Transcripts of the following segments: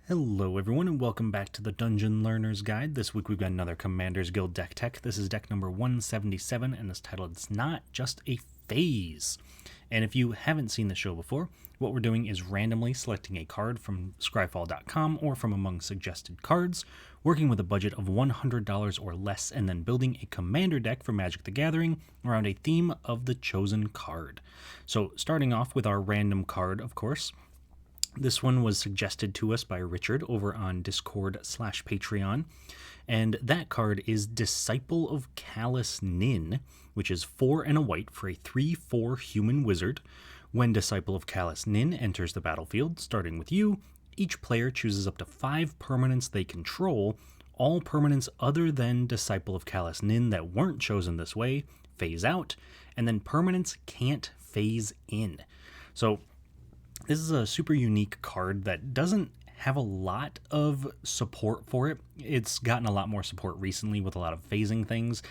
Hello everyone and welcome back to the Dungeon Learner's Guide. This week we've got another Commander's Guild deck tech. This is deck number 177 and it's titled It's Not Just a Phase. And if you haven't seen the show before, what we're doing is randomly selecting a card from scryfall.com or from among suggested cards, working with a budget of $100 or less, and then building a commander deck for Magic the Gathering around a theme of the chosen card. So starting off with our random card, of course. This one was suggested to us by Richard over on Discord/Patreon, and that card is Disciple of Caelus Nin, which is 4 and a white for a 3/4 human wizard. When Disciple of Caelus Nin enters the battlefield, starting with you, each player chooses up to 5 permanents they control. All permanents other than Disciple of Caelus Nin that weren't chosen this way phase out, and then permanents can't phase in. So this is a super unique card that doesn't have a lot of support for it. It's gotten a lot more support recently with a lot of phasing things,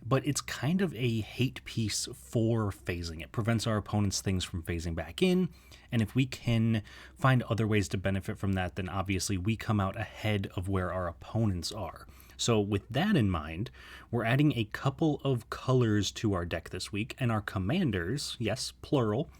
but it's kind of a hate piece for phasing. It prevents our opponent's things from phasing back in, and if we can find other ways to benefit from that, then obviously we come out ahead of where our opponents are. So with that in mind, we're adding a couple of colors to our deck this week, and our commanders, yes, plural,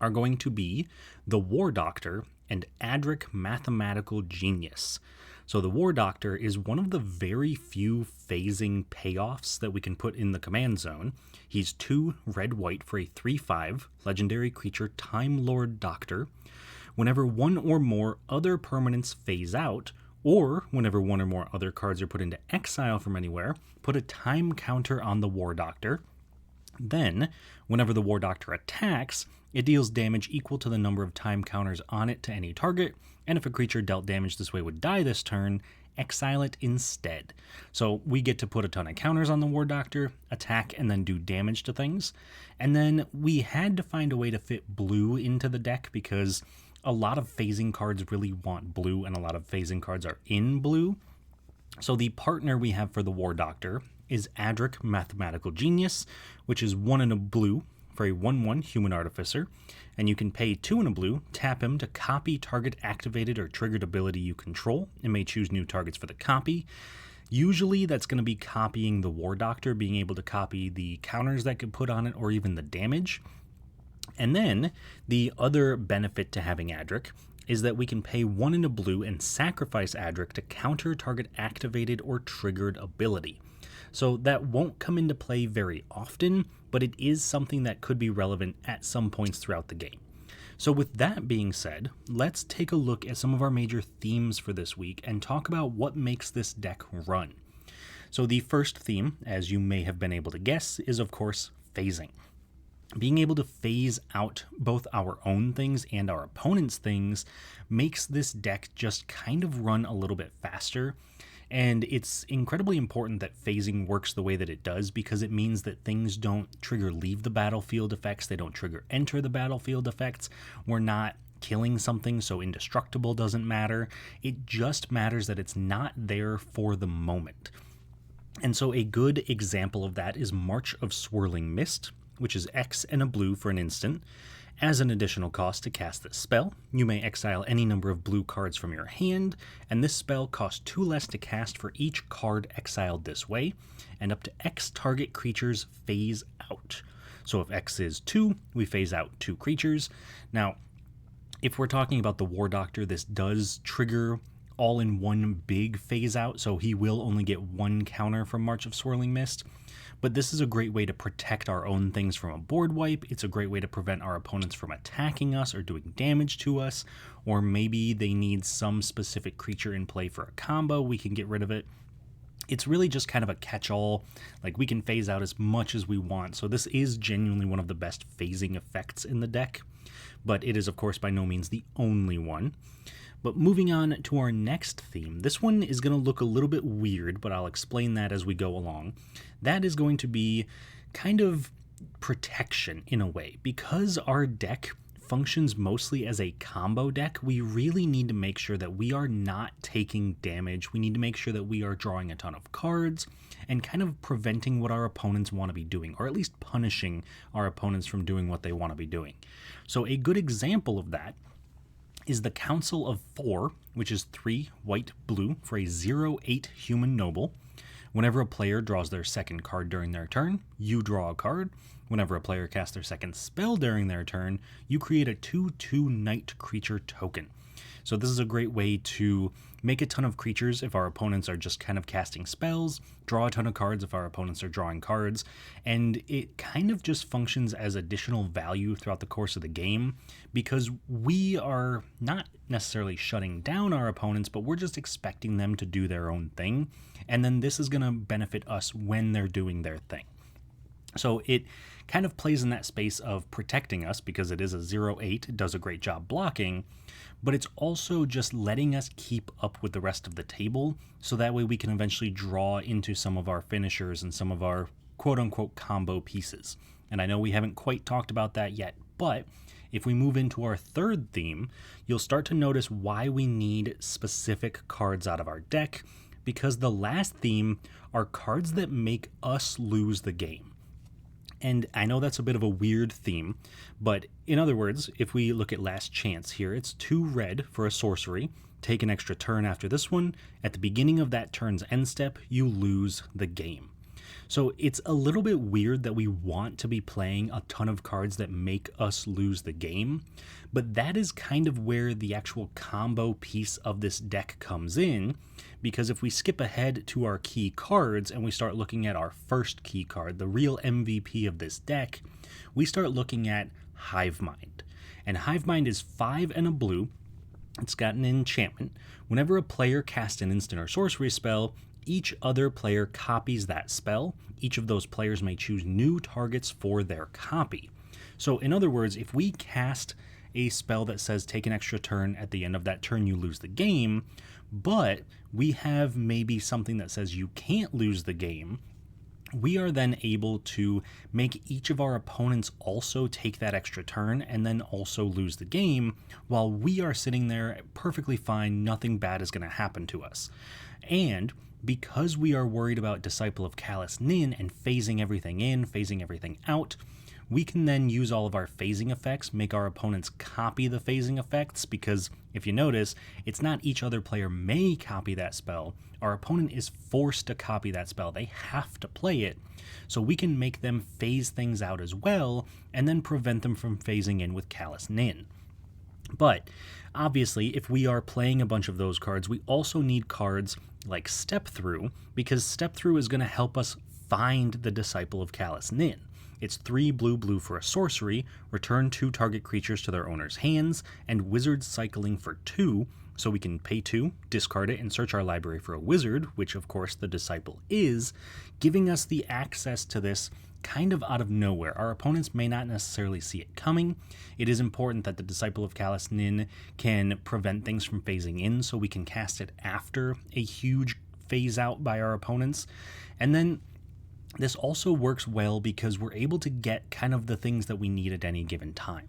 are going to be the War Doctor and Adric Mathematical Genius. So the War Doctor is one of the very few phasing payoffs that we can put in the command zone. He's 2 red-white for a 3/5 legendary creature Time Lord Doctor. Whenever one or more other permanents phase out, or whenever one or more other cards are put into exile from anywhere, put a time counter on the War Doctor. Then, whenever the War Doctor attacks, it deals damage equal to the number of time counters on it to any target, and if a creature dealt damage this way would die this turn, exile it instead. So we get to put a ton of counters on the War Doctor, attack, and then do damage to things. And then we had to find a way to fit blue into the deck because a lot of phasing cards really want blue, and a lot of phasing cards are in blue. So the partner we have for the War Doctor is Adric Mathematical Genius, which is 1 and a blue for a 1/1 human artificer, and you can pay 2 and a blue, tap him to copy target activated or triggered ability you control, and may choose new targets for the copy. Usually that's going to be copying the War Doctor, being able to copy the counters that could put on it or even the damage. And then the other benefit to having Adric is that we can pay 1 and a blue and sacrifice Adric to counter target activated or triggered ability. So that won't come into play very often, but it is something that could be relevant at some points throughout the game. So with that being said, let's take a look at some of our major themes for this week and talk about what makes this deck run. So the first theme, as you may have been able to guess, is of course phasing. Being able to phase out both our own things and our opponent's things makes this deck just kind of run a little bit faster. And it's incredibly important that phasing works the way that it does because it means that things don't trigger leave the battlefield effects, they don't trigger enter the battlefield effects. We're not killing something, so indestructible doesn't matter. It just matters that it's not there for the moment. And so a good example of that is March of Swirling Mist, which is X and a blue for an instant. As an additional cost to cast this spell, you may exile any number of blue cards from your hand, and this spell costs 2 less to cast for each card exiled this way, and up to X target creatures phase out. So if X is 2, we phase out 2 creatures. Now, if we're talking about the War Doctor, this does trigger all in one big phase out, so he will only get 1 counter from March of Swirling Mist. But this is a great way to protect our own things from a board wipe. It's a great way to prevent our opponents from attacking us or doing damage to us, or maybe they need some specific creature in play for a combo, we can get rid of it. It's really just kind of a catch-all, like we can phase out as much as we want, so this is genuinely one of the best phasing effects in the deck, but it is of course by no means the only one. But moving on to our next theme, this one is going to look a little bit weird, but I'll explain that as we go along. That is going to be kind of protection in a way. Because our deck functions mostly as a combo deck, we really need to make sure that we are not taking damage. We need to make sure that we are drawing a ton of cards and kind of preventing what our opponents want to be doing, or at least punishing our opponents from doing what they want to be doing. So a good example of that is the Council of Four, which is 3 white blue for a 0/8 human noble. Whenever a player draws their second card during their turn, you draw a card. Whenever a player casts their second spell during their turn, you create a 2/2 knight creature token. So this is a great way to make a ton of creatures if our opponents are just kind of casting spells, draw a ton of cards if our opponents are drawing cards, and it kind of just functions as additional value throughout the course of the game because we are not necessarily shutting down our opponents, but we're just expecting them to do their own thing, and then this is going to benefit us when they're doing their thing. So it kind of plays in that space of protecting us because it is a 0/8, it does a great job blocking, but it's also just letting us keep up with the rest of the table so that way we can eventually draw into some of our finishers and some of our quote-unquote combo pieces. And I know we haven't quite talked about that yet, but if we move into our third theme, you'll start to notice why we need specific cards out of our deck, because the last theme are cards that make us lose the game. And I know that's a bit of a weird theme, but in other words, if we look at Last Chance here, it's 2 red for a sorcery. Take an extra turn after this one. At the beginning of that turn's end step, you lose the game. So it's a little bit weird that we want to be playing a ton of cards that make us lose the game, but that is kind of where the actual combo piece of this deck comes in, because if we skip ahead to our key cards and we start looking at our first key card, the real MVP of this deck, we start looking at Hive Mind. And Hive Mind is 5 and a blue. It's got an enchantment. Whenever a player casts an instant or sorcery spell, each other player copies that spell. Each of those players may choose new targets for their copy. So in other words, if we cast a spell that says take an extra turn, at the end of that turn you lose the game, but we have maybe something that says you can't lose the game, we are then able to make each of our opponents also take that extra turn and then also lose the game, while we are sitting there perfectly fine, nothing bad is going to happen to us. And because we are worried about Disciple of Caelus Nin and phasing everything in, phasing everything out, we can then use all of our phasing effects, make our opponents copy the phasing effects, because if you notice, it's not each other player may copy that spell. Our opponent is forced to copy that spell. They have to play it. So we can make them phase things out as well, and then prevent them from phasing in with Caelus Nin. But obviously, if we are playing a bunch of those cards, we also need cards like Step Through, because Step Through is going to help us find the Disciple of Caelus Nin. It's 3 blue for a sorcery, return 2 target creatures to their owner's hands, and wizard cycling for 2, so we can pay 2, discard it, and search our library for a wizard, which of course the Disciple is, giving us the access to this kind of out of nowhere. Our opponents may not necessarily see it coming. It is important that the Disciple of Caelus Nin can prevent things from phasing in, so we can cast it after a huge phase out by our opponents. And then this also works well because we're able to get kind of the things that we need at any given time.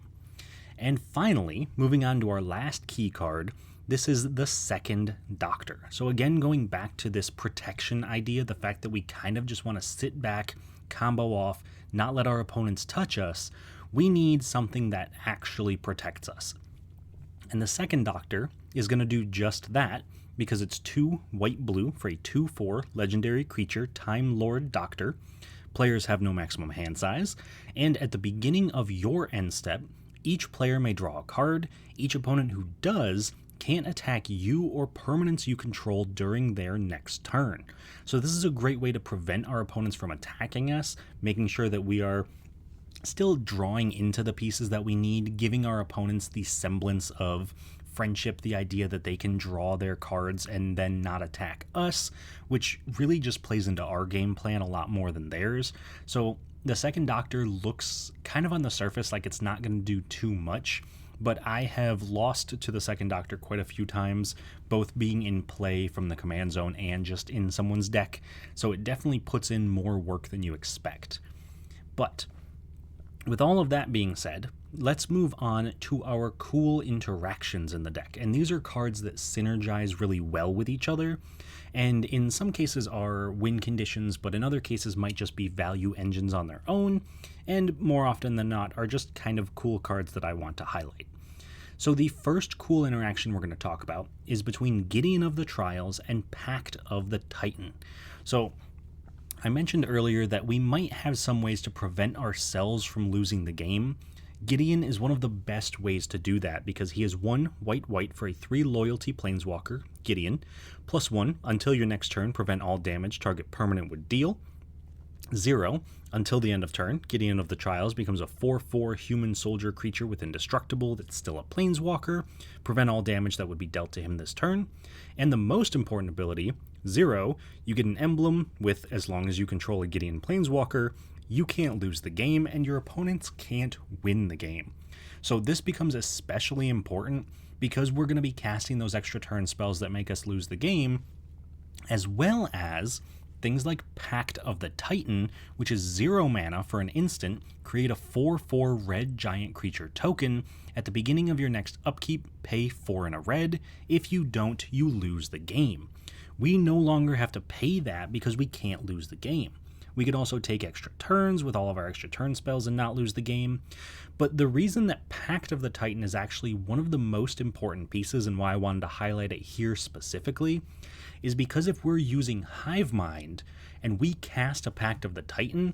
And finally, moving on to our last key card, this is the Second Doctor. So again, going back to this protection idea, the fact that we kind of just want to sit back, combo off, not let our opponents touch us, we need something that actually protects us. And the Second Doctor is going to do just that, because it's 2 white-blue for a 2/4 legendary creature, Time Lord Doctor. Players have no maximum hand size, and at the beginning of your end step, each player may draw a card. Each opponent who does can't attack you or permanents you control during their next turn. So this is a great way to prevent our opponents from attacking us, making sure that we are still drawing into the pieces that we need, giving our opponents the semblance of friendship, the idea that they can draw their cards and then not attack us, which really just plays into our game plan a lot more than theirs. So the Second Doctor looks kind of on the surface like it's not going to do too much, but I have lost to the Second Doctor quite a few times, both being in play from the command zone and just in someone's deck, so it definitely puts in more work than you expect. But with all of that being said, let's move on to our cool interactions in the deck. And these are cards that synergize really well with each other, and in some cases are win conditions, but in other cases might just be value engines on their own, and more often than not are just kind of cool cards that I want to highlight. So the first cool interaction we're going to talk about is between Gideon of the Trials and Pact of the Titan. So I mentioned earlier that we might have some ways to prevent ourselves from losing the game. Gideon is one of the best ways to do that because he is 1 white for a 3 loyalty planeswalker, Gideon, +1 until your next turn, prevent all damage target permanent would deal. 0 until the end of turn, Gideon of the Trials becomes a 4/4 human soldier creature with indestructible that's still a planeswalker, prevent all damage that would be dealt to him this turn. And the most important ability, 0, you get an emblem with, as long as you control a Gideon planeswalker, you can't lose the game and your opponents can't win the game. So this becomes especially important because we're going to be casting those extra turn spells that make us lose the game, as well as things like Pact of the Titan, which is 0 mana for an instant, create a 4/4 red giant creature token. At the beginning of your next upkeep, pay 4 and a red. If you don't, you lose the game. We no longer have to pay that because we can't lose the game. We could also take extra turns with all of our extra turn spells and not lose the game. But the reason that Pact of the Titan is actually one of the most important pieces and why I wanted to highlight it here specifically is because if we're using Hive Mind and we cast a Pact of the Titan,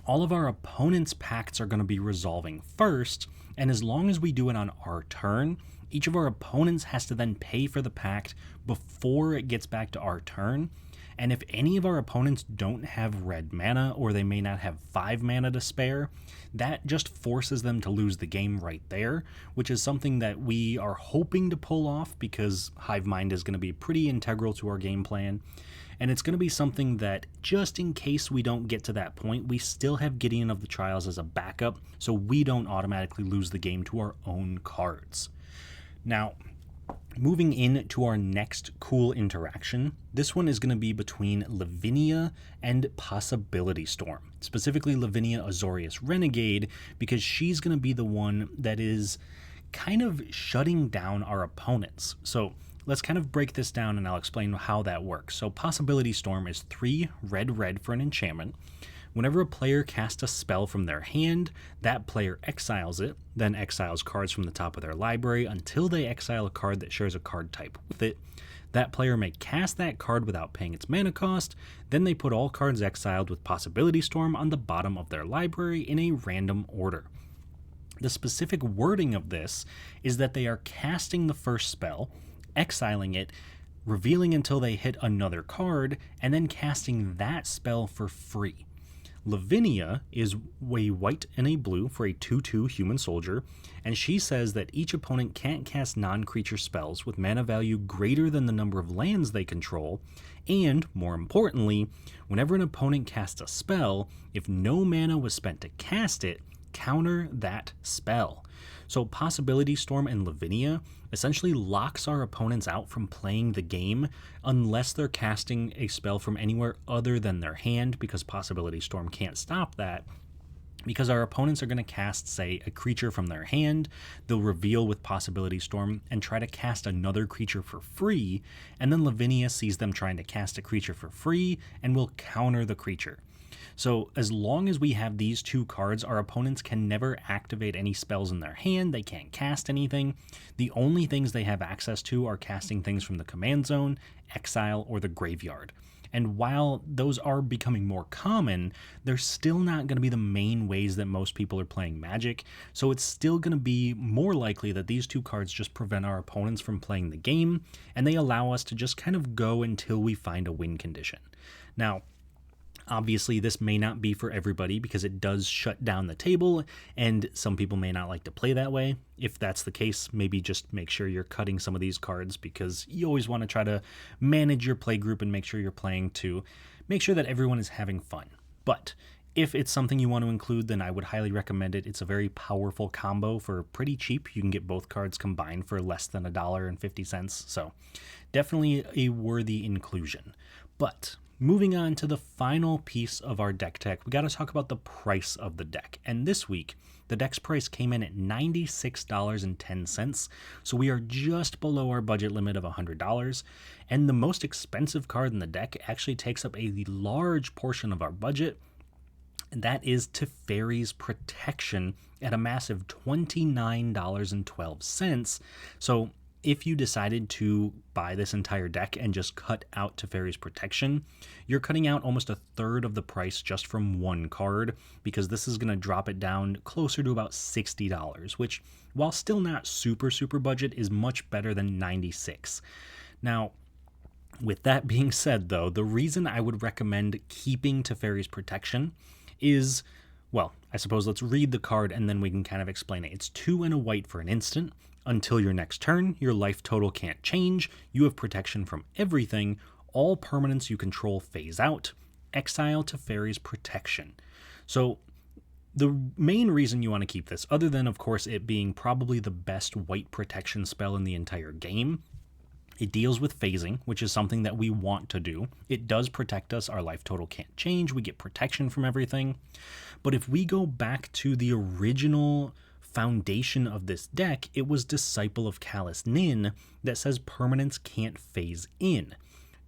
all of our opponent's pacts are going to be resolving first, and as long as we do it on our turn, each of our opponents has to then pay for the pact before it gets back to our turn. And if any of our opponents don't have red mana, or they may not have 5 mana to spare, that just forces them to lose the game right there, which is something that we are hoping to pull off because Hive Mind is going to be pretty integral to our game plan. And it's going to be something that, just in case we don't get to that point, we still have Gideon of the Trials as a backup, so we don't automatically lose the game to our own cards. Now, moving in to our next cool interaction, this one is going to be between Lavinia and Possibility Storm. Specifically Lavinia Azorius Renegade, because she's going to be the one that is kind of shutting down our opponents. So let's kind of break this down and I'll explain how that works. So Possibility Storm is 3 red for an enchantment. Whenever a player casts a spell from their hand, that player exiles it, then exiles cards from the top of their library until they exile a card that shares a card type with it. That player may cast that card without paying its mana cost, then they put all cards exiled with Possibility Storm on the bottom of their library in a random order. The specific wording of this is that they are casting the first spell, exiling it, revealing until they hit another card, and then casting that spell for free. Lavinia is a white and a blue for a 2/2 human soldier, and she says that each opponent can't cast non-creature spells with mana value greater than the number of lands they control, and, more importantly, whenever an opponent casts a spell, if no mana was spent to cast it, counter that spell. So Possibility Storm and Lavinia essentially locks our opponents out from playing the game unless they're casting a spell from anywhere other than their hand, because Possibility Storm can't stop that. Because our opponents are going to cast, say, a creature from their hand, they'll reveal with Possibility Storm and try to cast another creature for free, and then Lavinia sees them trying to cast a creature for free and will counter the creature. So as long as we have these two cards, our opponents can never activate any spells in their hand, they can't cast anything. The only things they have access to are casting things from the command zone, exile, or the graveyard. And while those are becoming more common, they're still not going to be the main ways that most people are playing Magic, so it's still going to be more likely that these two cards just prevent our opponents from playing the game, and they allow us to just kind of go until we find a win condition. Now, obviously, this may not be for everybody because it does shut down the table, and some people may not like to play that way. If that's the case, maybe just make sure you're cutting some of these cards, because you always want to try to manage your play group and make sure you're playing to make sure that everyone is having fun. But if it's something you want to include, then I would highly recommend it. It's a very powerful combo for pretty cheap. You can get both cards combined for less than $1.50, so definitely a worthy inclusion. But moving on to the final piece of our deck tech, we got to talk about the price of the deck. And this week, the deck's price came in at $96.10, so we are just below our budget limit of $100. And the most expensive card in the deck actually takes up a large portion of our budget. and that is Teferi's Protection at a massive $29.12. So if you decided to buy this entire deck and just cut out Teferi's Protection, you're cutting out almost a third of the price just from one card, because this is going to drop it down closer to about $60, which, while still not super budget, is much better than $96. Now, with that being said, though, the reason I would recommend keeping Teferi's Protection is, well, I suppose let's read the card and then we can kind of explain it. It's 2 and a white for an instant. Until your next turn, your life total can't change. You have protection from everything. All permanents you control phase out. Exile Teferi's Protection. So the main reason you want to keep this, other than, of course, it being probably the best white protection spell in the entire game, it deals with phasing, which is something that we want to do. It does protect us. Our life total can't change. We get protection from everything. But if we go back to the original foundation of this deck, it was Disciple of Caelus Nin that says permanents can't phase in.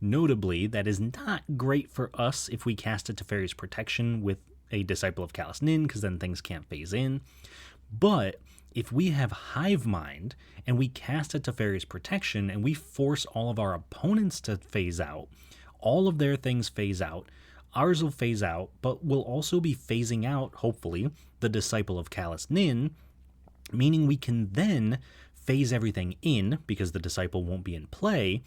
Notably, that is not great for us if we cast a Teferi's Protection with a Disciple of Caelus Nin, because then things can't phase in. But if we have Hive Mind and we cast a Teferi's Protection and we force all of our opponents to phase out, all of their things phase out, ours will phase out, but we'll also be phasing out, hopefully, the Disciple of Caelus Nin, meaning we can then phase everything in because the Disciple won't be in play,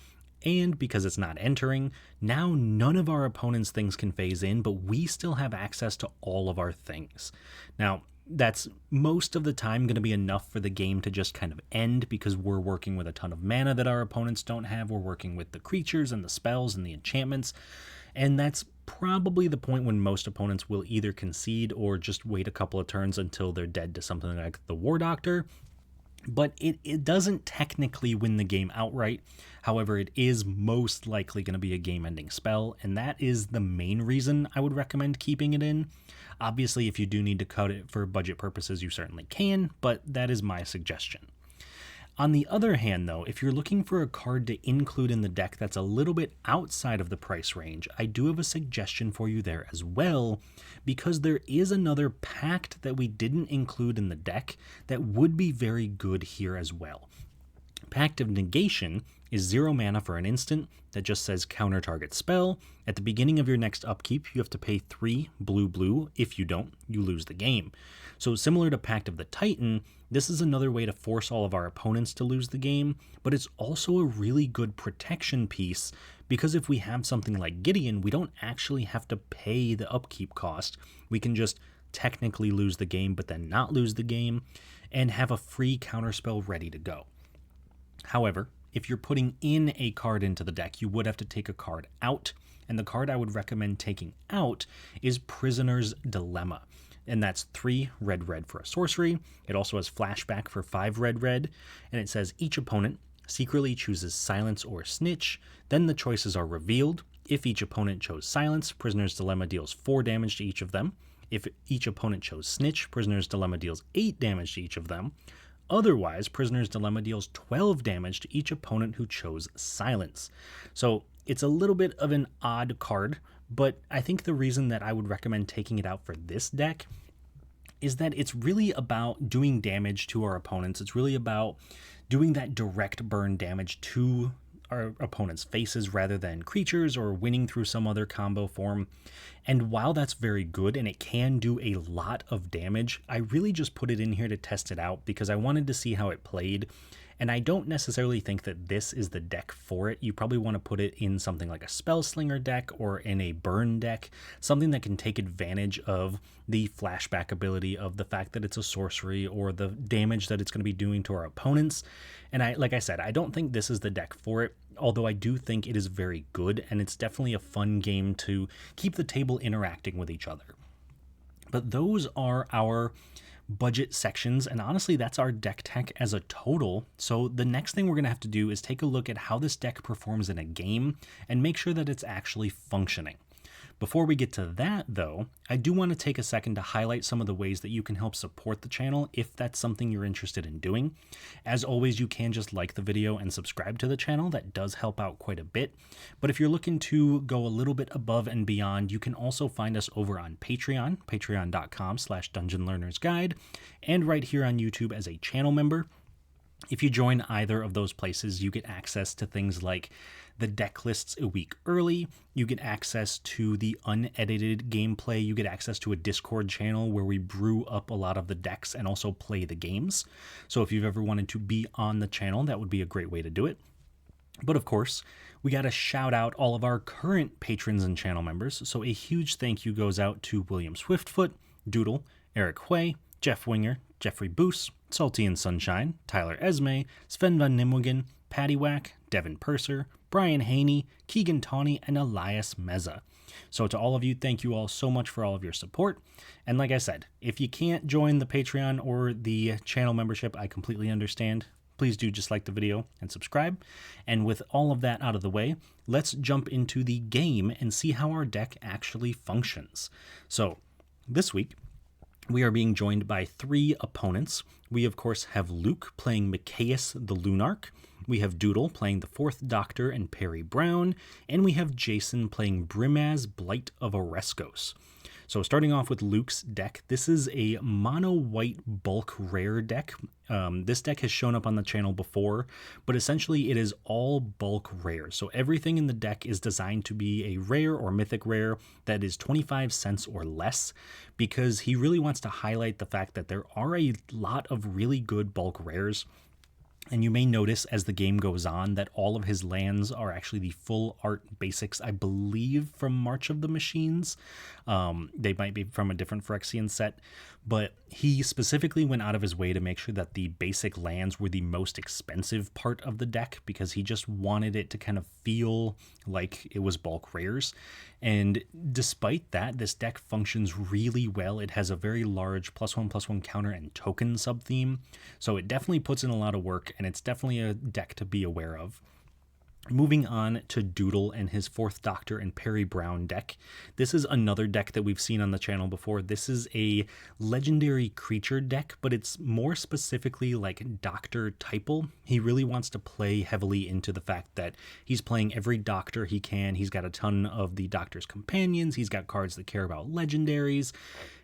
and because it's not entering, now none of our opponent's things can phase in, but we still have access to all of our things. Now, that's most of the time going to be enough for the game to just kind of end, because we're working with a ton of mana that our opponents don't have. We're working with the creatures and the spells and the enchantments, and that's probably the point when most opponents will either concede or just wait a couple of turns until they're dead to something like the War Doctor. But it doesn't technically win the game outright. However, it is most likely going to be a game-ending spell, and that is the main reason I would recommend keeping it in. Obviously, if you do need to cut it for budget purposes, you certainly can, but that is my suggestion. On the other hand, though, if you're looking for a card to include in the deck that's a little bit outside of the price range, I do have a suggestion for you there as well, because there is another pact that we didn't include in the deck that would be very good here as well. Pact of Negation is 0 mana for an instant that just says counter target spell. At the beginning of your next upkeep, you have to pay 3 blue. If you don't, you lose the game. So similar to Pact of the Titan, this is another way to force all of our opponents to lose the game, but it's also a really good protection piece, because if we have something like Gideon, we don't actually have to pay the upkeep cost. We can just technically lose the game, but then not lose the game, and have a free counterspell ready to go. However, if you're putting in a card into the deck, you would have to take a card out, and the card I would recommend taking out is Prisoner's Dilemma. And that's 3 red for a sorcery. It also has flashback for 5 red, and it says each opponent secretly chooses Silence or Snitch, then the choices are revealed. If each opponent chose Silence, Prisoner's Dilemma deals 4 damage to each of them. If each opponent chose Snitch, Prisoner's Dilemma deals 8 damage to each of them. Otherwise, Prisoner's Dilemma deals 12 damage to each opponent who chose Silence. So it's a little bit of an odd card, but I think the reason that I would recommend taking it out for this deck is that it's really about doing damage to our opponents. It's really about doing that direct burn damage to our opponent's faces rather than creatures or winning through some other combo form. And while that's very good and it can do a lot of damage, I really just put it in here to test it out because I wanted to see how it played. And I don't necessarily think that this is the deck for it. You probably want to put it in something like a Spellslinger deck or in a burn deck, something that can take advantage of the flashback ability of the fact that it's a sorcery or the damage that it's going to be doing to our opponents. And like I said, I don't think this is the deck for it, although I do think it is very good, and it's definitely a fun game to keep the table interacting with each other. But those are our budget sections, and honestly that's our deck tech as a total. So the next thing we're going to have to do is take a look at how this deck performs in a game and make sure that it's actually functioning. Before we get to that, though, I do want to take a second to highlight some of the ways that you can help support the channel if that's something you're interested in doing. As always, you can just like the video and subscribe to the channel. That does help out quite a bit. But if you're looking to go a little bit above and beyond, you can also find us over on Patreon, patreon.com/dungeonlearnersguide, and right here on YouTube as a channel member. If you join either of those places, you get access to things like the deck lists a week early, you get access to the unedited gameplay, you get access to a Discord channel where we brew up a lot of the decks and also play the games. So if you've ever wanted to be on the channel, that would be a great way to do it. But of course, we got to shout out all of our current patrons and channel members. So a huge thank you goes out to William Swiftfoot, Doodle, Eric Hui, Jeff Winger, Jeffrey Boos, Salty and Sunshine, Tyler Esme, Sven van Nimwegen, Patty Whack, Devin Purser, Brian Haney, Keegan Tawney, and Elias Meza. So to all of you, thank you all so much for all of your support. And like I said, if you can't join the Patreon or the channel membership, I completely understand. Please do just like the video and subscribe. And with all of that out of the way, let's jump into the game and see how our deck actually functions. So this week, we are being joined by 3 opponents. We, of course, have Luke playing Micaeus the Lunarch. We have Doodle playing the 4th Doctor and Perry Brown. And we have Jason playing Brimaz, Blight of Oreskos. So starting off with Luke's deck, this is a mono-white bulk rare deck. This deck has shown up on the channel before, but essentially it is all bulk rare. So everything in the deck is designed to be a rare or mythic rare that is 25 cents or less, because he really wants to highlight the fact that there are a lot of really good bulk rares. And you may notice as the game goes on that all of his lands are actually the full art basics, I believe, from March of the Machines. They might be from a different Phyrexian set, but he specifically went out of his way to make sure that the basic lands were the most expensive part of the deck, because he just wanted it to kind of feel like it was bulk rares. And despite that, this deck functions really well. It has a very large +1/+1 counter and token sub-theme, so it definitely puts in a lot of work, and it's definitely a deck to be aware of. Moving on to Doodle and his 4th Doctor and Perry Brown deck. This is another deck that we've seen on the channel before. This is a legendary creature deck, but it's more specifically like Doctor Typal. He really wants to play heavily into the fact that he's playing every Doctor he can. He's got a ton of the Doctor's companions. He's got cards that care about legendaries.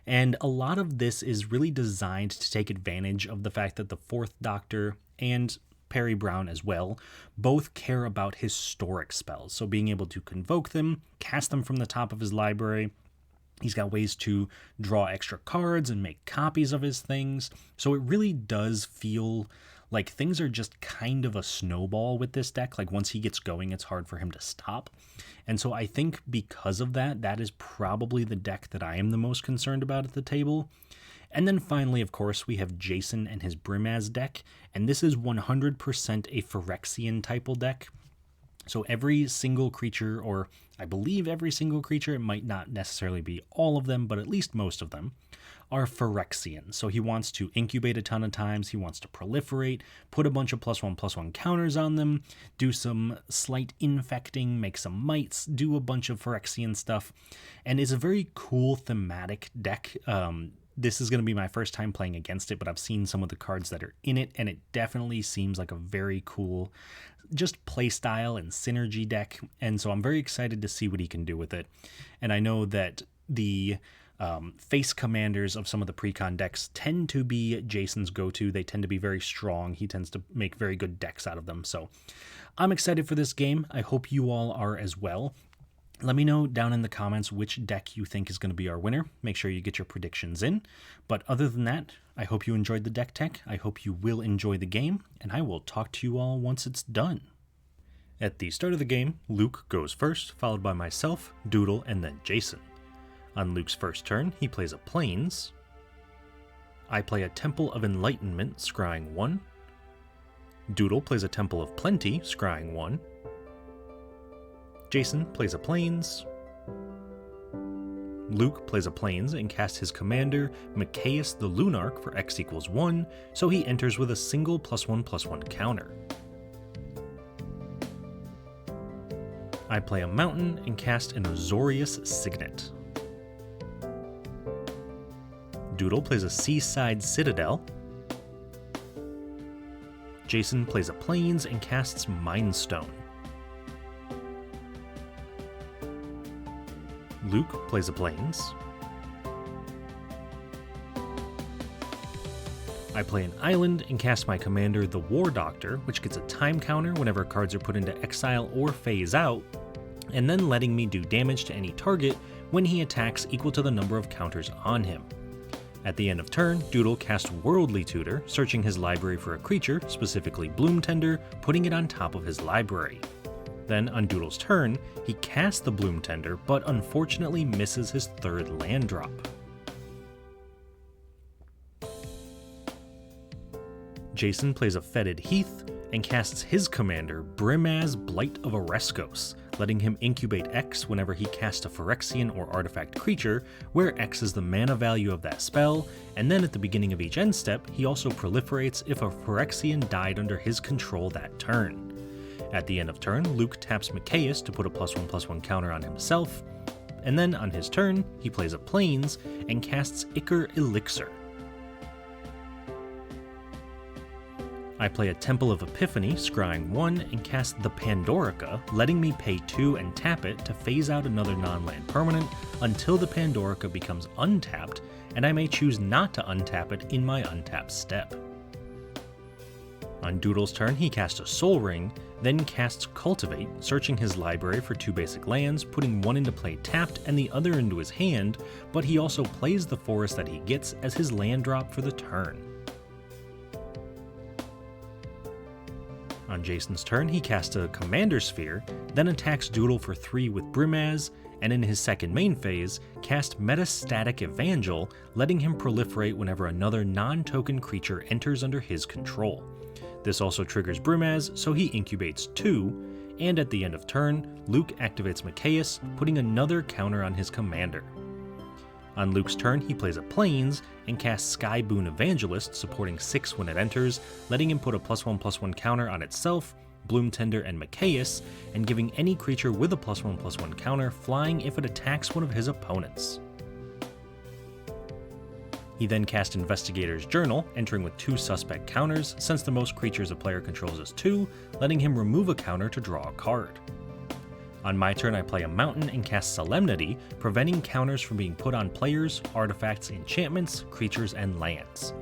And a lot of this is really designed to take advantage of the fact that the 4th Doctor and Perry Brown as well both care about historic spells, so being able to convoke them, cast them from the top of his library. He's got ways to draw extra cards and make copies of his things, so it really does feel like things are just kind of a snowball with this deck. Like once he gets going, it's hard for him to stop. And so I think because of that, that is probably the deck that I am the most concerned about at the table. And then finally, of course, we have Jason and his Brimaz deck, and this is 100% a Phyrexian typal deck. So every single creature, or I believe every single creature, it might not necessarily be all of them, but at least most of them, are Phyrexian. So he wants to incubate a ton of times, he wants to proliferate, put a bunch of +1/+1 counters on them, do some slight infecting, make some mites, do a bunch of Phyrexian stuff, and is a very cool thematic deck. This is going to be my first time playing against it, but I've seen some of the cards that are in it, and it definitely seems like a very cool just playstyle and synergy deck, and so I'm very excited to see what he can do with it. And I know that the face commanders of some of the precon decks tend to be Jason's go-to. They tend to be very strong. He tends to make very good decks out of them, so I'm excited for this game. I hope you all are as well. Let me know down in the comments which deck you think is going to be our winner. Make sure you get your predictions in. But other than that, I hope you enjoyed the deck tech. I hope you will enjoy the game, and I will talk to you all once it's done. At the start of the game, Luke goes first, followed by myself, Doodle, and then Jason. On Luke's first turn, he plays a Plains. I play a Temple of Enlightenment, scrying 1. Doodle plays a Temple of Plenty, scrying 1. Jason plays a Plains. Luke plays a Plains and casts his commander, Micaeus the Lunarch, for X = 1, so he enters with a single +1/+1 counter. I play a mountain and cast an Azorius Signet. Doodle plays a Seaside Citadel. Jason plays a Plains and casts Mindstone. Luke plays a Plains. I play an island and cast my commander, the War Doctor, which gets a time counter whenever cards are put into exile or phase out, and then letting me do damage to any target when he attacks equal to the number of counters on him. At the end of turn, Doodle casts Worldly Tutor, searching his library for a creature, specifically Bloom Tender, putting it on top of his library. Then, on Doodle's turn, he casts the Bloom Tender, but unfortunately misses his third land drop. Jason plays a Fetid Heath and casts his commander, Brimaz Blight of Oreskos, letting him incubate X whenever he casts a Phyrexian or artifact creature, where X is the mana value of that spell, and then at the beginning of each end step, he also proliferates if a Phyrexian died under his control that turn. At the end of turn, Luke taps Mikaeus to put a +1/+1 counter on himself, and then on his turn, he plays a Plains and casts Ichor Elixir. I play a Temple of Epiphany, scrying 1, and cast the Pandorica, letting me pay 2 and tap it to phase out another non-land permanent until the Pandorica becomes untapped, and I may choose not to untap it in my untap step. On Doodle's turn, he casts a Soul Ring, then casts Cultivate, searching his library for 2 basic lands, putting one into play tapped and the other into his hand, but he also plays the forest that he gets as his land drop for the turn. On Jason's turn, he casts a Commander Sphere, then attacks Doodle for 3 with Brimaz, and in his second main phase, cast Metastatic Evangel, letting him proliferate whenever another non-token creature enters under his control. This also triggers Brimaz, so he incubates 2, and at the end of turn, Luke activates Mikaeus, putting another counter on his commander. On Luke's turn, he plays a Plains and casts Skyboon Evangelist, supporting 6 when it enters, letting him put a +1/+1 counter on itself, Bloom Tender, and Mikaeus, and giving any creature with a +1/+1 counter flying if it attacks one of his opponents. He then cast Investigator's Journal, entering with 2 suspect counters, since the most creatures a player controls is 2, letting him remove a counter to draw a card. On my turn, I play a mountain and cast Solemnity, preventing counters from being put on players, artifacts, enchantments, creatures, and lands.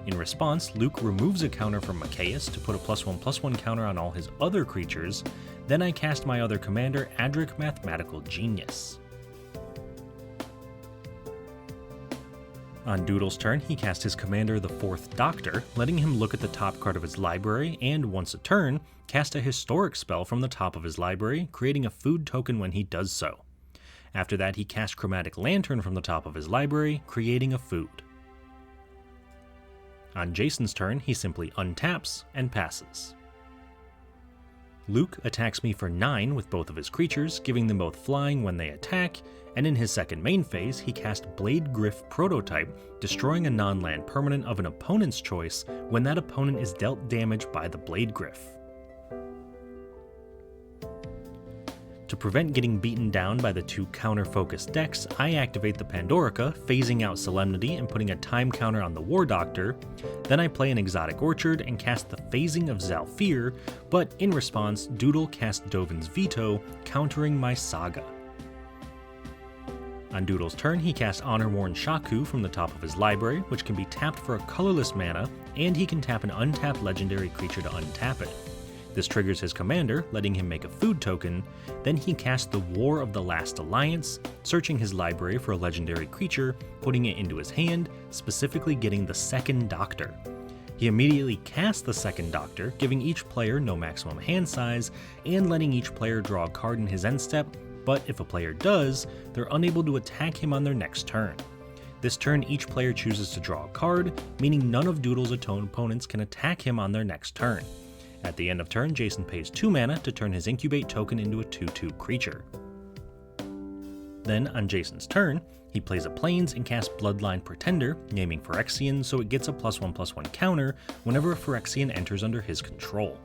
In response, Luke removes a counter from Mikaeus to put a +1/+1 counter on all his other creatures, then I cast my other commander, Adric Mathematical Genius. On Doodle's turn, he cast his commander, the 4th Doctor, letting him look at the top card of his library and, once a turn, cast a historic spell from the top of his library, creating a food token when he does so. After that, he cast Chromatic Lantern from the top of his library, creating a food. On Jason's turn, he simply untaps and passes. Luke attacks me for 9 with both of his creatures, giving them both flying when they attack, and in his second main phase, he cast Blade Gryph Prototype, destroying a non-land permanent of an opponent's choice when that opponent is dealt damage by the Blade Gryph. To prevent getting beaten down by the 2 counter-focused decks, I activate the Pandorica, phasing out Solemnity and putting a time counter on the War Doctor. Then I play an Exotic Orchard and cast the Phasing of Zhalfir, but in response, Doodle casts Dovin's Veto, countering my Saga. On Doodle's turn, he casts Honor-Worn Shaku from the top of his library, which can be tapped for a colorless mana, and he can tap an untapped legendary creature to untap it. This triggers his commander, letting him make a food token. Then he casts the War of the Last Alliance, searching his library for a legendary creature, putting it into his hand, specifically getting the 2nd Doctor. He immediately casts the 2nd Doctor, giving each player no maximum hand size, and letting each player draw a card in his end step, but if a player does, they're unable to attack him on their next turn. This turn, each player chooses to draw a card, meaning none of Doodle's opponents can attack him on their next turn. At the end of turn, Jason pays 2 mana to turn his Incubate token into a 2/2 creature. Then, on Jason's turn, he plays a Plains and casts Bloodline Pretender, naming Phyrexian so it gets a +1/+1 counter whenever a Phyrexian enters under his control.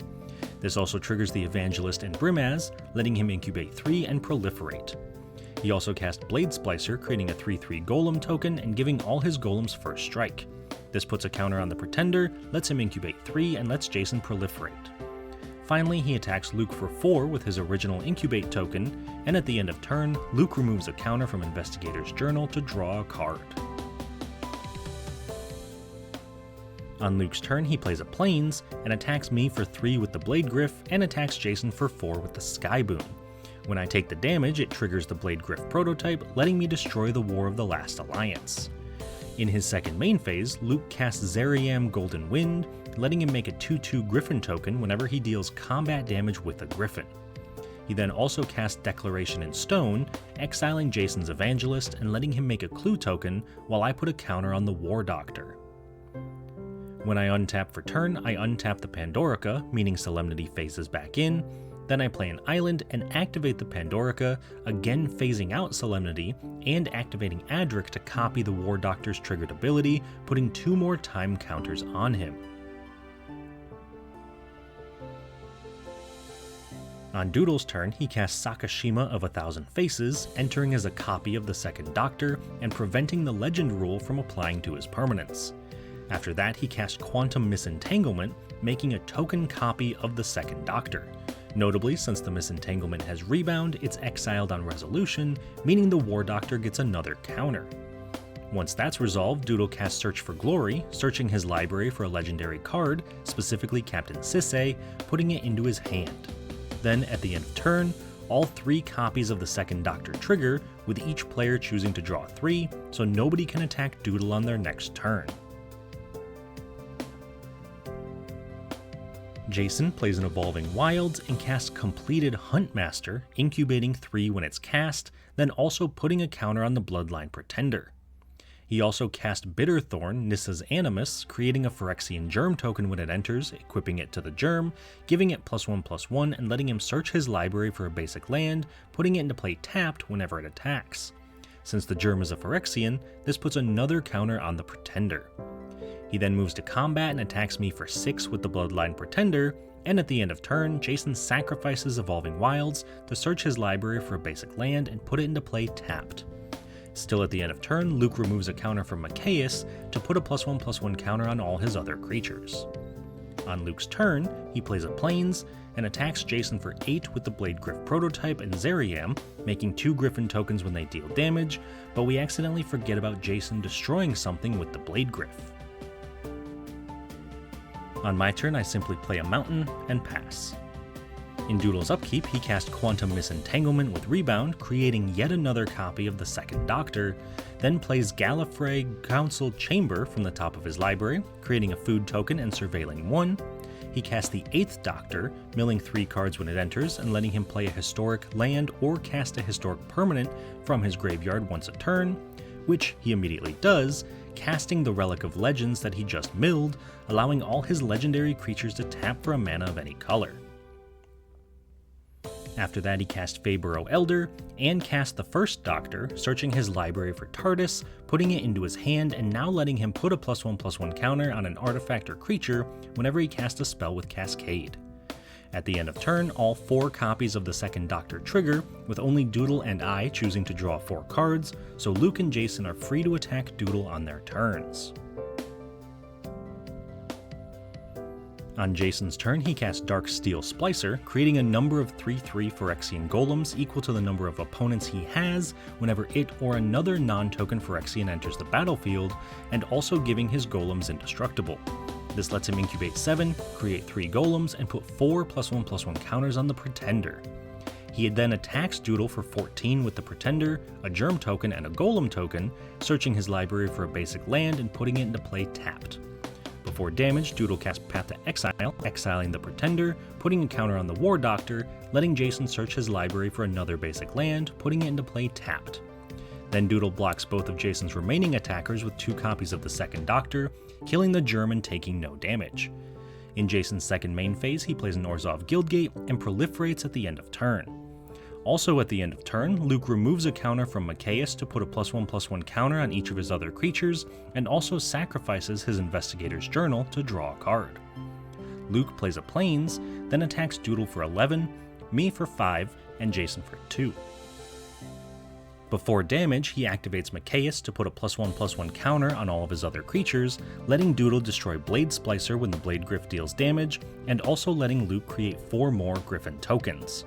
This also triggers the Evangelist and Brimaz, letting him incubate 3 and proliferate. He also cast Blade Splicer, creating a 3/3 Golem token and giving all his golems first strike. This puts a counter on the Pretender, lets him incubate 3, and lets Jason proliferate. Finally, he attacks Luke for 4 with his original incubate token, and at the end of turn, Luke removes a counter from Investigator's Journal to draw a card. On Luke's turn, he plays a Plains, and attacks me for 3 with the Blade Gryph, and attacks Jason for 4 with the Sky Boom. When I take the damage, it triggers the Blade Gryph prototype, letting me destroy the War of the Last Alliance. In his second main phase, Luke casts Zeriam Golden Wind, letting him make a 2/2 Griffin token whenever he deals combat damage with a Griffin. He then also casts Declaration in Stone, exiling Jason's Evangelist and letting him make a clue token while I put a counter on the War Doctor. When I untap for turn, I untap the Pandorica, meaning Solemnity phases back in. Then I play an island and activate the Pandorica, again phasing out Solemnity, and activating Adric to copy the War Doctor's triggered ability, putting 2 more time counters on him. On Doodle's turn, he casts Sakashima of 1,000 Faces, entering as a copy of the Second Doctor, and preventing the Legend rule from applying to his permanents. After that, he casts Quantum Misentanglement, making a token copy of the Second Doctor. Notably, since the Misentanglement has Rebound, it's exiled on resolution, meaning the War Doctor gets another counter. Once that's resolved, Doodle casts Search for Glory, searching his library for a legendary card, specifically Captain Sisay, putting it into his hand. Then, at the end of turn, all 3 copies of the Second Doctor trigger, with each player choosing to draw 3, so nobody can attack Doodle on their next turn. Jason plays an Evolving Wilds and casts Completed Huntmaster, incubating 3 when it's cast, then also putting a counter on the Bloodline Pretender. He also cast Bitterthorn, Nissa's Animus, creating a Phyrexian Germ token when it enters, equipping it to the Germ, giving it +1/+1 and letting him search his library for a basic land, putting it into play tapped whenever it attacks. Since the Germ is a Phyrexian, this puts another counter on the Pretender. He then moves to combat and attacks me for 6 with the Bloodline Pretender, and at the end of turn, Jason sacrifices Evolving Wilds to search his library for a basic land and put it into play tapped. Still at the end of turn, Luke removes a counter from Macias to put a +1/+1 counter on all his other creatures. On Luke's turn, he plays a Plains and attacks Jason for 8 with the Blade Gryph prototype and Zeriam, making 2 Griffin tokens when they deal damage, but we accidentally forget about Jason destroying something with the Blade Gryph. On my turn, I simply play a Mountain and pass. In Doodle's upkeep, he cast Quantum Misentanglement with Rebound, creating yet another copy of the Second Doctor, then plays Gallifrey Council Chamber from the top of his library, creating a food token and surveilling 1. He casts the 8th Doctor, milling 3 cards when it enters and letting him play a historic land or cast a historic permanent from his graveyard once a turn, which he immediately does, casting the Relic of Legends that he just milled, allowing all his legendary creatures to tap for a mana of any color. After that, he cast Fabro Elder, and cast the First Doctor, searching his library for TARDIS, putting it into his hand, and now letting him put a +1/+1 counter on an artifact or creature whenever he casts a spell with Cascade. At the end of turn, all 4 copies of the Second Doctor trigger, with only Doodle and I choosing to draw 4 cards, so Luke and Jason are free to attack Doodle on their turns. On Jason's turn, he casts Dark Steel Splicer, creating a number of 3/3 Phyrexian Golems equal to the number of opponents he has whenever it or another non-token Phyrexian enters the battlefield, and also giving his Golems indestructible. This lets him incubate 7, create 3 Golems, and put 4 +1/+1 counters on the Pretender. He then attacks Doodle for 14 with the Pretender, a Germ token, and a Golem token, searching his library for a basic land and putting it into play tapped. Before damage, Doodle casts Path to Exile, exiling the Pretender, putting a counter on the War Doctor, letting Jason search his library for another basic land, putting it into play tapped. Then Doodle blocks both of Jason's remaining attackers with 2 copies of the Second Doctor, killing the Germ and taking no damage. In Jason's second main phase, he plays an Orzhov Guildgate and proliferates at the end of turn. Also at the end of turn, Luke removes a counter from Macias to put a +1/+1 counter on each of his other creatures, and also sacrifices his Investigator's Journal to draw a card. Luke plays a Plains, then attacks Doodle for 11, me for 5, and Jason for 2. Before damage, he activates Caelus to put a +1/+1 counter on all of his other creatures, letting Doodle destroy Blade Splicer when the Blade Gryph deals damage, and also letting Luke create 4 more Griffin tokens.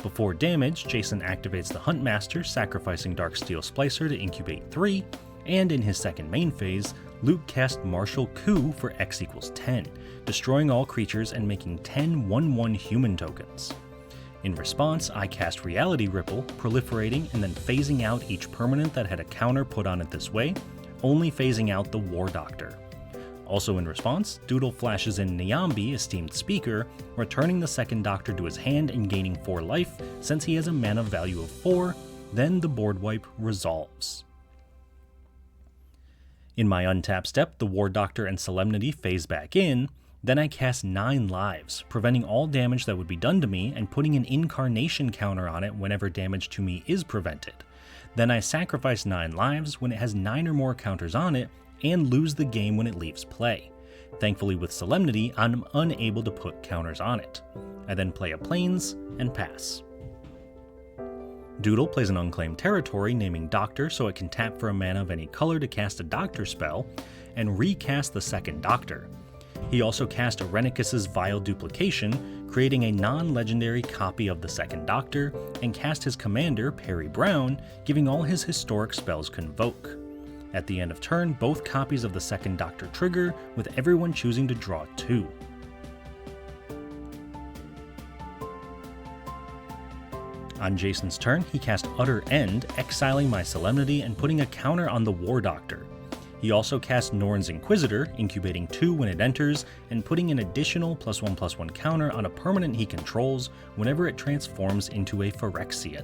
Before damage, Jason activates the Huntmaster, sacrificing Darksteel Splicer to incubate 3, and in his second main phase, Luke cast Martial Coup for X = 10, destroying all creatures and making 10 1/1 human tokens. In response, I cast Reality Ripple, proliferating and then phasing out each permanent that had a counter put on it this way, only phasing out the War Doctor. Also in response, Doodle flashes in Nyambi, Esteemed Speaker, returning the second Doctor to his hand and gaining 4 life since he has a mana value of 4, then the board wipe resolves. In my untap step, the War Doctor and Solemnity phase back in, then I cast 9 lives, preventing all damage that would be done to me and putting an Incarnation counter on it whenever damage to me is prevented. Then I sacrifice 9 lives when it has 9 or more counters on it, and lose the game when it leaves play. Thankfully with Solemnity, I'm unable to put counters on it. I then play a Plains and pass. Doodle plays an unclaimed territory naming Doctor so it can tap for a mana of any color to cast a Doctor spell, and recast the second Doctor. He also cast Irenicus's Vile Duplication, creating a non-legendary copy of the second Doctor, and cast his commander, Perry Brown, giving all his historic spells Convoke. At the end of turn, both copies of the second Doctor trigger, with everyone choosing to draw 2. On Jason's turn, he cast Utter End, exiling my Solemnity and putting a counter on the War Doctor. He also cast Norn's Inquisitor, incubating 2 when it enters, and putting an additional +1/+1 counter on a permanent he controls whenever it transforms into a Phyrexian.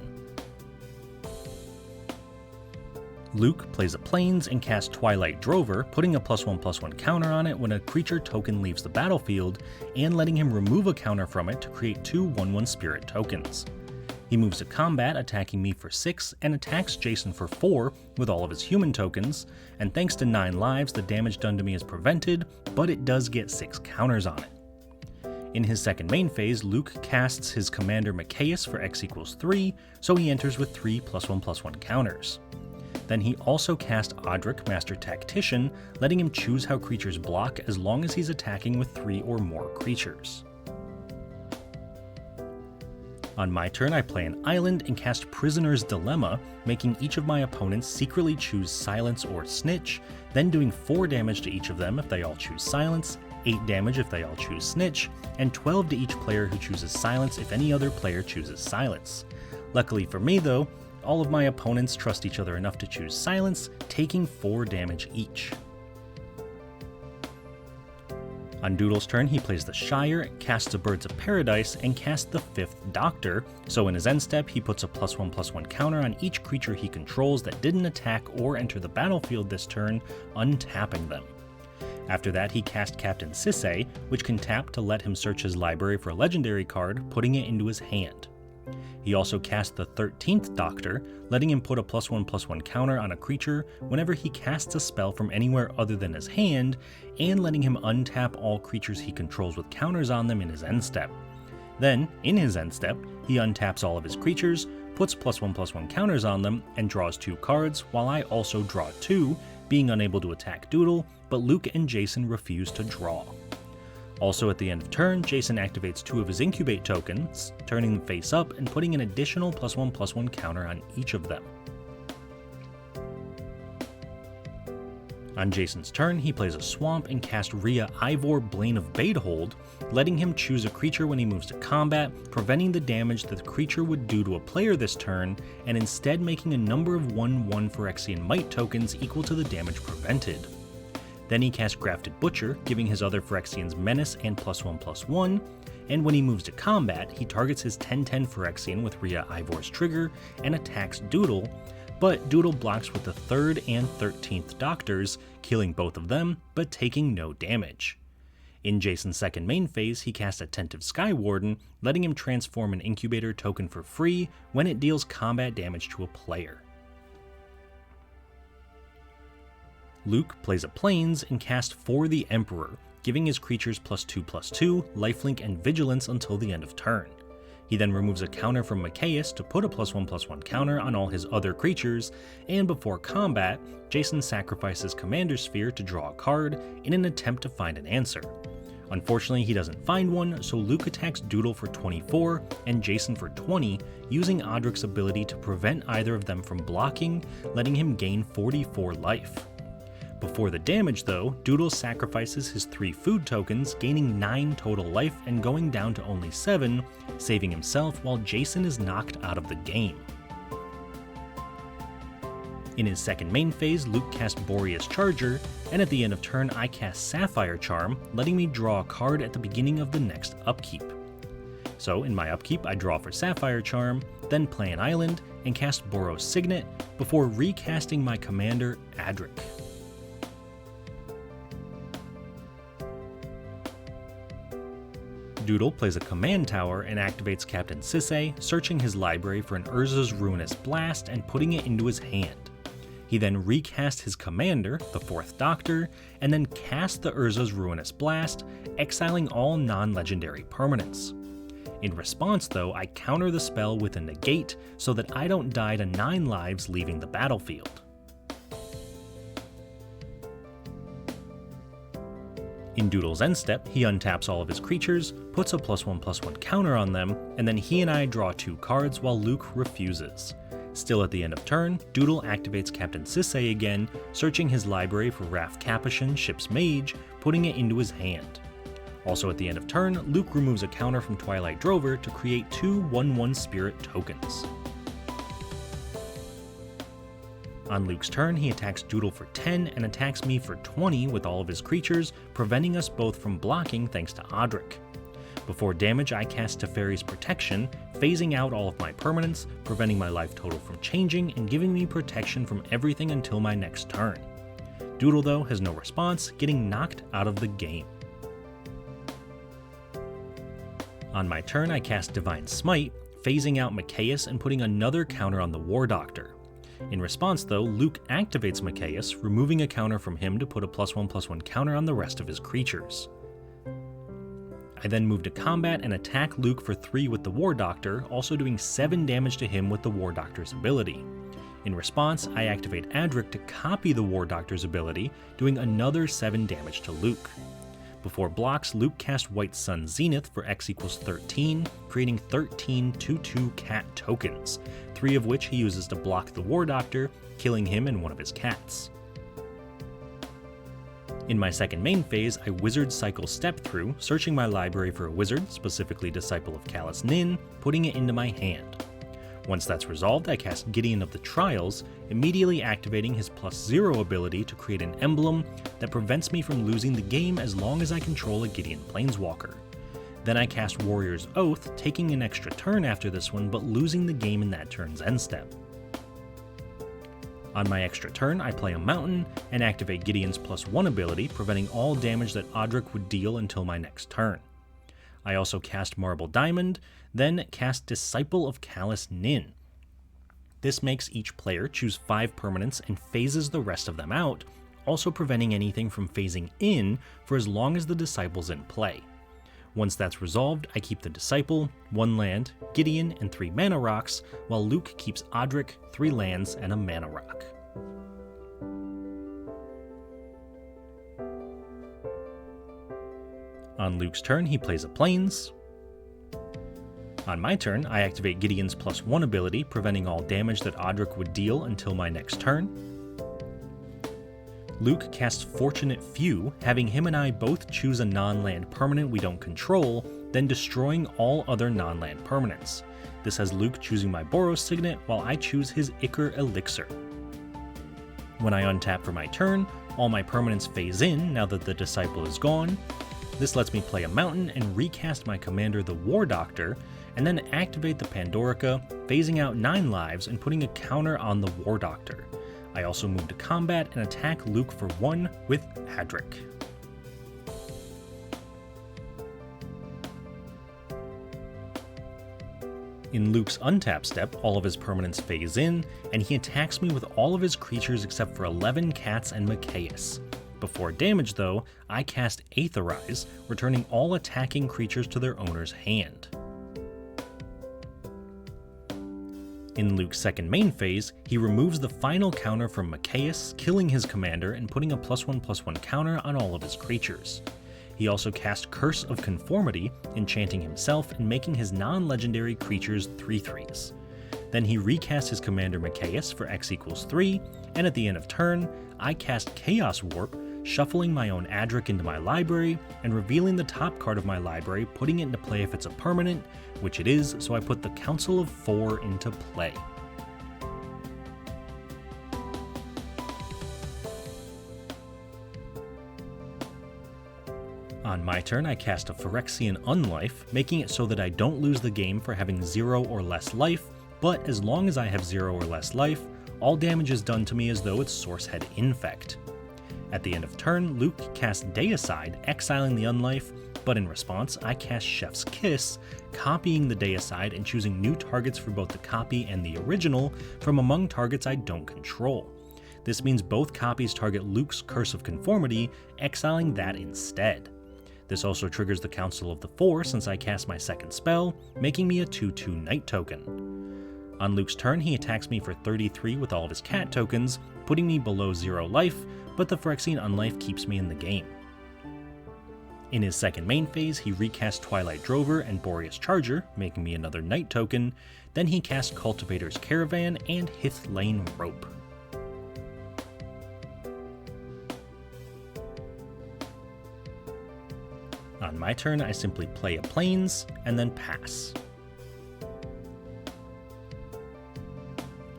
Luke plays a Plains and casts Twilight Drover, putting a +1/+1 counter on it when a creature token leaves the battlefield, and letting him remove a counter from it to create 2 1/1 Spirit tokens. He moves to combat, attacking me for 6, and attacks Jason for 4 with all of his human tokens, and thanks to 9 lives, the damage done to me is prevented, but it does get 6 counters on it. In his second main phase, Luke casts his commander Caelus for X = 3, so he enters with 3 +1/+1 counters. Then he also cast Adric, Master Tactician, letting him choose how creatures block as long as he's attacking with 3 or more creatures. On my turn, I play an island and cast Prisoner's Dilemma, making each of my opponents secretly choose Silence or Snitch, then doing 4 damage to each of them if they all choose Silence, 8 damage if they all choose Snitch, and 12 to each player who chooses Silence if any other player chooses Silence. Luckily for me though, all of my opponents trust each other enough to choose Silence, taking 4 damage each. On Doodle's turn, he plays the Shire, casts a Birds of Paradise, and casts the 5th Doctor, so in his end step he puts a +1/+1 counter on each creature he controls that didn't attack or enter the battlefield this turn, untapping them. After that he cast Captain Sisay, which can tap to let him search his library for a legendary card, putting it into his hand. He also cast the 13th Doctor, letting him put a +1/+1 counter on a creature whenever he casts a spell from anywhere other than his hand, and letting him untap all creatures he controls with counters on them in his end step. Then, in his end step, he untaps all of his creatures, puts +1/+1 counters on them, and draws 2 cards, while I also draw 2, being unable to attack Doodle, but Luke and Jason refuse to draw. Also at the end of turn, Jason activates 2 of his Incubate tokens, turning them face up and putting an additional +1/+1 counter on each of them. On Jason's turn, he plays a Swamp and casts Rhea Ivor, Bane of Badehold, letting him choose a creature when he moves to combat, preventing the damage that the creature would do to a player this turn, and instead making a number of 1/1 Phyrexian Might tokens equal to the damage prevented. Then he casts Grafted Butcher, giving his other Phyrexians Menace and +1/+1, and when he moves to combat, he targets his 10/10 Phyrexian with Rhea Ivor's trigger and attacks Doodle, but Doodle blocks with the 3rd and 13th Doctors, killing both of them, but taking no damage. In Jason's second main phase, he casts Attentive Skywarden, letting him transform an Incubator token for free when it deals combat damage to a player. Luke plays a Plains and casts For the Emperor, giving his creatures +2/+2, lifelink, and vigilance until the end of turn. He then removes a counter from Caelus to put a +1/+1 counter on all his other creatures, and before combat, Jason sacrifices Commander Sphere to draw a card in an attempt to find an answer. Unfortunately, he doesn't find one, so Luke attacks Doodle for 24 and Jason for 20, using Adric's ability to prevent either of them from blocking, letting him gain 44 life. Before the damage though, Doodle sacrifices his 3 food tokens, gaining 9 total life and going down to only 7, saving himself while Jason is knocked out of the game. In his second main phase, Luke casts Boreas Charger, and at the end of turn I cast Sapphire Charm, letting me draw a card at the beginning of the next upkeep. So in my upkeep I draw for Sapphire Charm, then play an island, and cast Boros Signet, before recasting my commander Adric. Doodle plays a command tower and activates Captain Sisay, searching his library for an Urza's Ruinous Blast and putting it into his hand. He then recasts his commander, the 4th Doctor, and then casts the Urza's Ruinous Blast, exiling all non-legendary permanents. In response though, I counter the spell with a negate so that I don't die to 9 lives leaving the battlefield. In Doodle's end step, he untaps all of his creatures, puts a +1/+1 counter on them, and then he and I draw 2 cards while Luke refuses. Still at the end of turn, Doodle activates Captain Sisay again, searching his library for Wrath Capuchin, Ship's Mage, putting it into his hand. Also at the end of turn, Luke removes a counter from Twilight Drover to create 2 1/1 Spirit tokens. On Luke's turn, he attacks Doodle for 10 and attacks me for 20 with all of his creatures, preventing us both from blocking thanks to Adric. Before damage, I cast Teferi's Protection, phasing out all of my permanents, preventing my life total from changing, and giving me protection from everything until my next turn. Doodle, though, has no response, getting knocked out of the game. On my turn, I cast Divine Smite, phasing out Caelus and putting another counter on the War Doctor. In response, though, Luke activates Caelus, removing a counter from him to put a +1/+1 counter on the rest of his creatures. I then move to combat and attack Luke for 3 with the War Doctor, also doing 7 damage to him with the War Doctor's ability. In response, I activate Adric to copy the War Doctor's ability, doing another 7 damage to Luke. Before blocks, Luke casts White Sun Zenith for X = 13, creating 13 2/2 cat tokens, 3 of which he uses to block the War Doctor, killing him and one of his cats. In my second main phase, I Wizard Cycle Step Through, searching my library for a wizard, specifically Disciple of Caelus Nin, putting it into my hand. Once that's resolved, I cast Gideon of the Trials, immediately activating his +0 ability to create an emblem that prevents me from losing the game as long as I control a Gideon Planeswalker. Then I cast Warrior's Oath, taking an extra turn after this one, but losing the game in that turn's end step. On my extra turn, I play a Mountain and activate Gideon's +1 ability, preventing all damage that Adric would deal until my next turn. I also cast Marble Diamond, then cast Disciple of Caelus Nin. This makes each player choose 5 permanents and phases the rest of them out, also preventing anything from phasing in for as long as the Disciple's in play. Once that's resolved, I keep the Disciple, 1 land, Gideon, and 3 mana rocks, while Luke keeps Adric, 3 lands, and a mana rock. On Luke's turn, he plays a Plains. On my turn, I activate Gideon's +1 ability, preventing all damage that Adric would deal until my next turn. Luke casts Fortunate Few, having him and I both choose a non-land permanent we don't control, then destroying all other non-land permanents. This has Luke choosing my Boros Signet, while I choose his Ichor Elixir. When I untap for my turn, all my permanents phase in now that the Disciple is gone. This lets me play a Mountain and recast my commander, the War Doctor, and then activate the Pandorica, phasing out 9 lives and putting a counter on the War Doctor. I also move to combat and attack Luke for 1 with Adric. In Luke's untap step, all of his permanents phase in, and he attacks me with all of his creatures except for 11 cats and Caelus. Before damage though, I cast Aetherize, returning all attacking creatures to their owner's hand. In Luke's second main phase, he removes the final counter from Caelus, killing his commander and putting a +1/+1 counter on all of his creatures. He also cast Curse of Conformity, enchanting himself and making his non-legendary creatures 3/3s. Then he recast his commander Caelus for X=3, and at the end of turn, I cast Chaos Warp, shuffling my own Adric into my library and revealing the top card of my library, putting it into play if it's a permanent, which it is, so I put the Council of Four into play. On my turn, I cast a Phyrexian Unlife, making it so that I don't lose the game for having 0 or less life, but as long as I have 0 or less life, all damage is done to me as though it's Sourcehead Infect. At the end of turn, Luke casts Deicide, exiling the Unlife, but in response, I cast Chef's Kiss, copying the Deicide and choosing new targets for both the copy and the original from among targets I don't control. This means both copies target Luke's Curse of Conformity, exiling that instead. This also triggers the Council of the Four since I cast my second spell, making me a 2/2 Knight token. On Luke's turn, he attacks me for 33 with all of his cat tokens, putting me below 0 life, but the Phyrexian Unlife keeps me in the game. In his second main phase, he recast Twilight Drover and Boreas Charger, making me another Knight token, then he cast Cultivator's Caravan and Hithlane Rope. On my turn, I simply play a Plains, and then pass.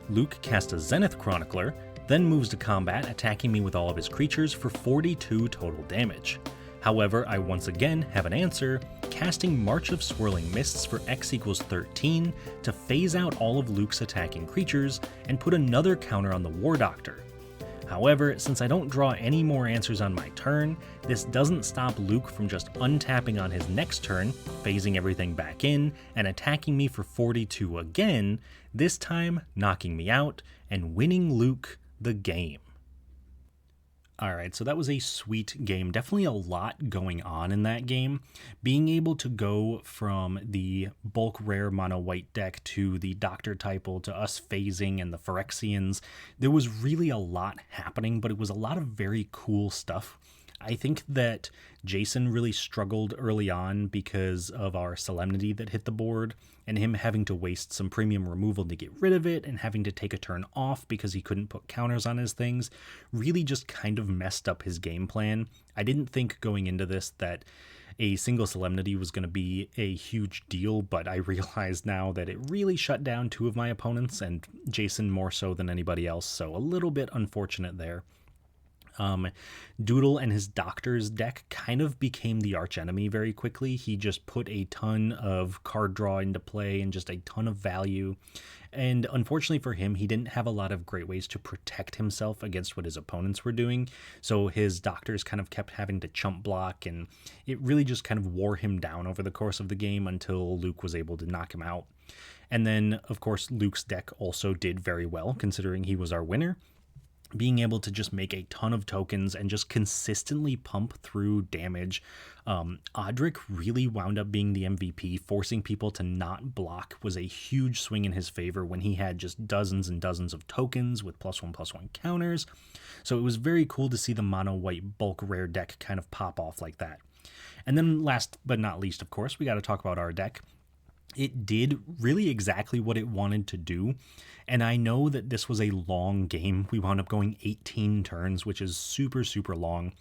Luke casts a Zenith Chronicler, then moves to combat, attacking me with all of his creatures for 42 total damage. However, I once again have an answer, casting March of Swirling Mists for X=13 to phase out all of Luke's attacking creatures and put another counter on the War Doctor. However, since I don't draw any more answers on my turn, this doesn't stop Luke from just untapping on his next turn, phasing everything back in, and attacking me for 42 again, this time knocking me out and winning Luke the game. Alright, so that was a sweet game. Definitely a lot going on in that game. Being able to go from the bulk rare mono white deck to the Doctor Typal to us phasing and the Phyrexians, there was really a lot happening, but it was a lot of very cool stuff. I think that Jason really struggled early on because of our Solemnity that hit the board, and him having to waste some premium removal to get rid of it, and having to take a turn off because he couldn't put counters on his things, really just kind of messed up his game plan. I didn't think going into this that a single Solemnity was going to be a huge deal, but I realized now that it really shut down two of my opponents, and Jason more so than anybody else, so a little bit unfortunate there. Doodle and his Doctor's deck kind of became the archenemy very quickly. He just put a ton of card draw into play and just a ton of value. And unfortunately for him, he didn't have a lot of great ways to protect himself against what his opponents were doing. So his Doctors kind of kept having to chump block, and it really just kind of wore him down over the course of the game until Luke was able to knock him out. And then, of course, Luke's deck also did very well, considering he was our winner. Being able to just make a ton of tokens and just consistently pump through damage. Adric really wound up being the MVP. Forcing people to not block was a huge swing in his favor when he had just dozens and dozens of tokens with +1/+1 counters. So it was very cool to see the mono white bulk rare deck kind of pop off like that. And then last but not least, of course, we got to talk about our deck. It did really exactly what it wanted to do, and I know that this was a long game. We wound up going 18 turns, which is super, super long,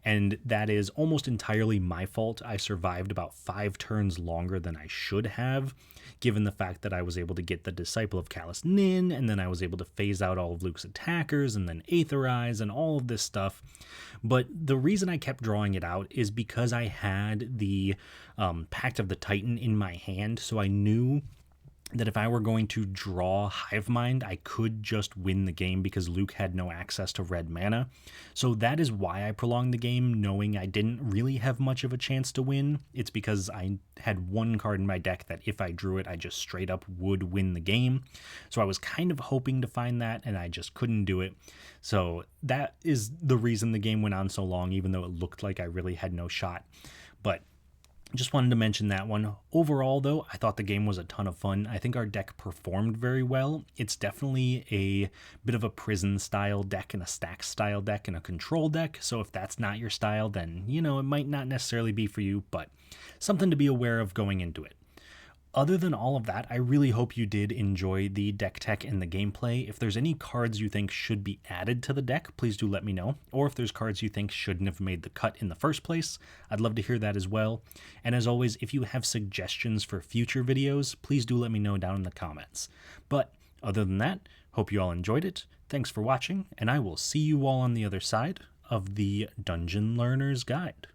and that is almost entirely my fault. I survived about 5 turns longer than I should have, given the fact that I was able to get the Disciple of Caelus Nin, and then I was able to phase out all of Luke's attackers, and then Aetherize, and all of this stuff. But the reason I kept drawing it out is because I had the Pact of the Titan in my hand, so I knew that if I were going to draw Hive Mind, I could just win the game because Luke had no access to red mana. So that is why I prolonged the game, knowing I didn't really have much of a chance to win. It's because I had one card in my deck that if I drew it, I just straight up would win the game. So I was kind of hoping to find that, and I just couldn't do it. So that is the reason the game went on so long, even though it looked like I really had no shot. But just wanted to mention that one. Overall, though, I thought the game was a ton of fun. I think our deck performed very well. It's definitely a bit of a prison-style deck and a stack-style deck and a control deck, so if that's not your style, then, it might not necessarily be for you, but something to be aware of going into it. Other than all of that, I really hope you did enjoy the deck tech and the gameplay. If there's any cards you think should be added to the deck, please do let me know. Or if there's cards you think shouldn't have made the cut in the first place, I'd love to hear that as well. And as always, if you have suggestions for future videos, please do let me know down in the comments. But other than that, hope you all enjoyed it. Thanks for watching, and I will see you all on the other side of the Dungeon Learner's Guide.